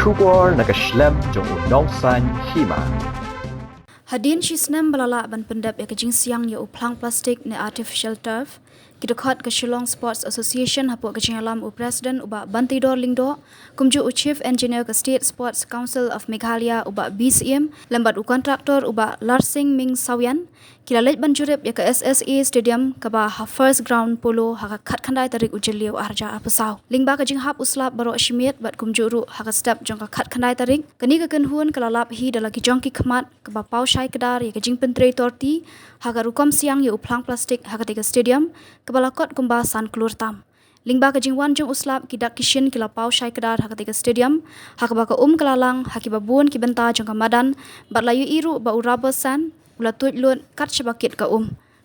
Shubor nakaslem jong unongsan hima. Hadin shisnem balala ban pendap ya kejing siang ya uplang plastik ne artificial turf. Kidokhat ke Shillong Sports Association hapo kejing alam u president uba Bantidor Lingdo kumju u chief engineer ke State Sports Council of Meghalaya uba BCM lembat u kontraktor uba Larsing Ming Sawian kilalet ban jurip ya ke SSA Stadium ke ba first ground polo haka khat khandai tarik ujeliu arja apusau lingba kejing hap uslap baro shimiet bat kumju ru haka step jong ka khat khandai tarik kani ke kenhun kelalap hi dalagi jongki khmat ke ba pau shai kedar ya kejing pentrei torti haka rukom siang ya uplang plastik haka tiga stadium kebalakot kumba san kelur tam lingba kejing wan jong uslap kidak kishin kila pau shai kedar haka tiga stadium haka baka kelalang haki babun ki benta jong ka madan bat layu iru ba uraba san ula tuj lut kat sebakit ka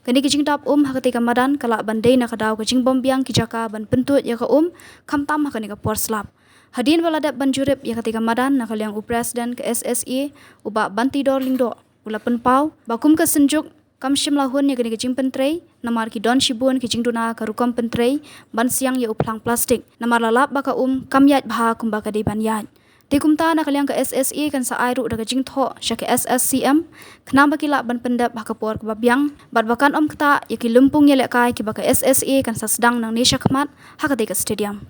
kani kejing tap haka tiga madan kala bandai na kadau kejing bombiang ki jaka ban pentut ya ka kam tam haka ni ka porslap hadin baladap banjurip ya ketiga madan nakal yang u presiden ke SSA uba Bantidor Lingdo ula penpau bakum ke senjuk kam shim lahun ya kini kejing pentrei namar ki don shibun kejing duna ka rukom pentrei ban siang ya uplang plastik namar lalap baka kam yat bha kum baka di ban yat tikumta nakal yang ke SSA kan sa airu da kejing tho sya ke SSCM kena baki lak ban pendap baka por ke babiang bat bakan keta ya ki lumpung ya lek kai ki baka SSA kan sa sedang nang Nesha Khmat haka ke stadium.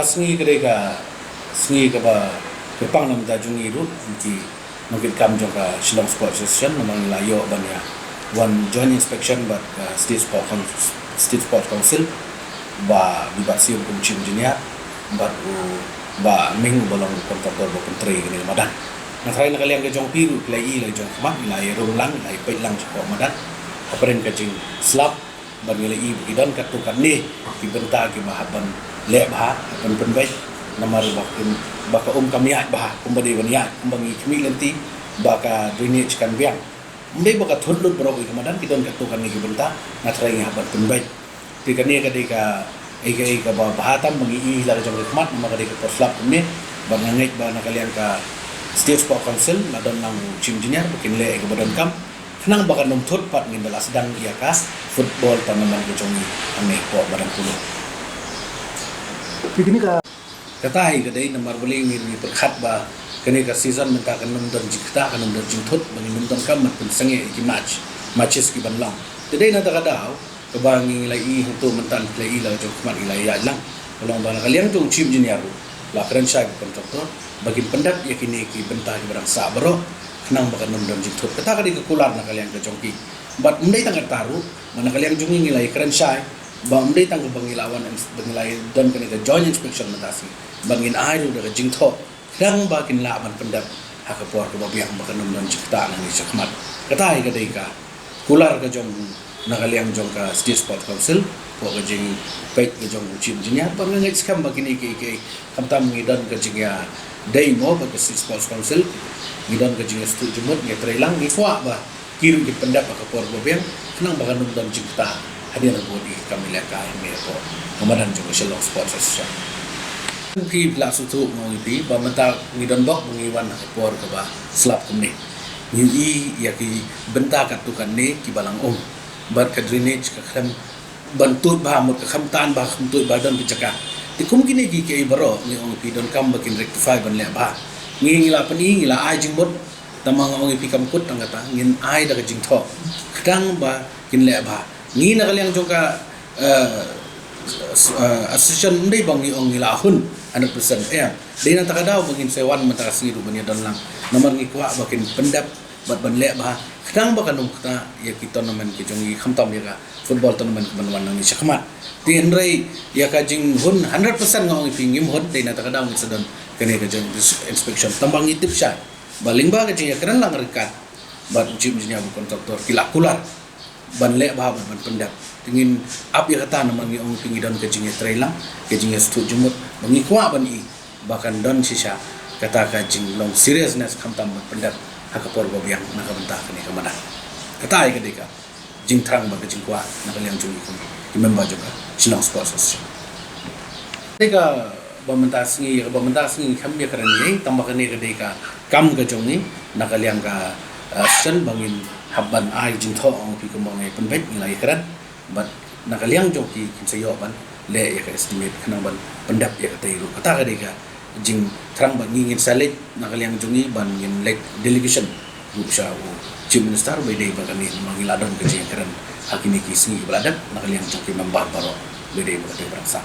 Sengi kedeka sengi kaba kepang nam da jungi ru ki mungkin kam joka Shillong Sports Association namang layo banya one joint inspection but state sport council ba bibat sium kum chim jinya ba ming bolong kontraktor bo kontri ni madan na try na kaliang ke jong piru klai la jong mak lai rum lang lai pei lang ko madan apren ka jing slap ban ngi lai idan katukan ni ki benta ki mahaban le bah pen penbai namar baka kamiat bah kumbadi baniat kumbangi kmi lenti baka drainage kan biang mbe baka thudlut bro ki kamadan kidon katukan ni benta na try nga ban penbai tikani ka dika ega ba bahatam bangi i la jong khmat maka dika poslap ni bangangai ba na kalian ka state sport council na don nang chim engineer bikin le ke badan kam nang baka nom thut pat ngin dala sedang ia kas football tanaman ke jongi ane po badan kulo begini ka katai kadai namar beli ni perkhat ba kene ka season menta kan nom don jikta kan nom don jingthut bangi nom don kam mat sange ki matches ki banlang tedai na takadaw kebangi lai untuk mentan lai la jong khmat lai ya lang kolong bana kalian tu chim engineer la keren shay kontraktor bagi pendat yakini ki bentah ki barang sa baro kenang bakan nom don jingthut kata kali ke kular na kalian ke jongki bat mendai tang taru mana kalian jungi nilai keren shay ba mendai tang bangilawan bangilai don kene ke joint inspection matasi bangin airu da jingtho kenang bakin la ban pendat hakapor ke babiang bakan nom don jikta na ni sakmat kata ai kadai ka kular ke jong na kalian jong ka state sport council po ke jing pek ke jong chim jinya pa ngai skam bagini ke kamtam ngidan ke jingya dai mo ba ke state sport council ngidan ke jingya stu jumut nge trailang ni kwa ba kiru di pendap ka por gobeng kenang bagan num dan jingta hadir bodi kami leka me po komandan jong Shillong Sports Association ki bla sutu ngi bi ba mata ngidan bok ngiwan ka por ka ba slap kumni ni ya ki benta ka tukan ni ki balang bar ka drainage ka kham bantut ba mo ka kham tan ba kham tu badan bi chaka ti kum kini gi ke baro ni ong pi don kam bakin rectify ban le ba ngi ngila pani ngila ai jing bot tamang ong pi kam kut tang kata ngin ai da jing tho khadang ba kin le ba ngi na kaliang jong ka association ndai bang ni ong ngila hun 100% dei na takadaw bangin sewan mata siru ban don lang nomor ngi kwa bakin pendap bat ban le ba khadang ba kanung kata ya kita naman ki jongi khamtam ya ka football tournament ban nang ni sakmat tin rei ya ka jing hun 100% ngong pingim hun dei na takadaw ngi sedon kene ka jong inspection tambang itip sya baling ba ka jing ya kran lang rekat bat jim jinya bu kontraktor kilakular ban le ba ban pendap tingin ap ya kata naman ngi ong pingi don ka jing ya trailang ka jing ya stu jumut bangi kwa ban i bahkan don sisa kata ka jing long seriousness khamtam ban pendap hakapor gobiang nakabenta kani kamana kata ai kadika jing thang ba jing kwa nakaliang jungi kum imemba juga Shillong Sports Association deka bamenta singi khamya karani tambakani kadika kam ka jongi nakaliang ka sen bangin habban ai jing tho ong pi kumongai penbet nilai keran but nakaliang joki kinsayo ban le ya ka estimate kanang ban pendap ya ka tairu kata kadika jing terang ban ngin salit nakaliang jungi ban ngin lek delegation usha chief minister bede bagani mangiladon ke jing keran hakini kisni beladak nakaliang joki membah baro bede bagade berasa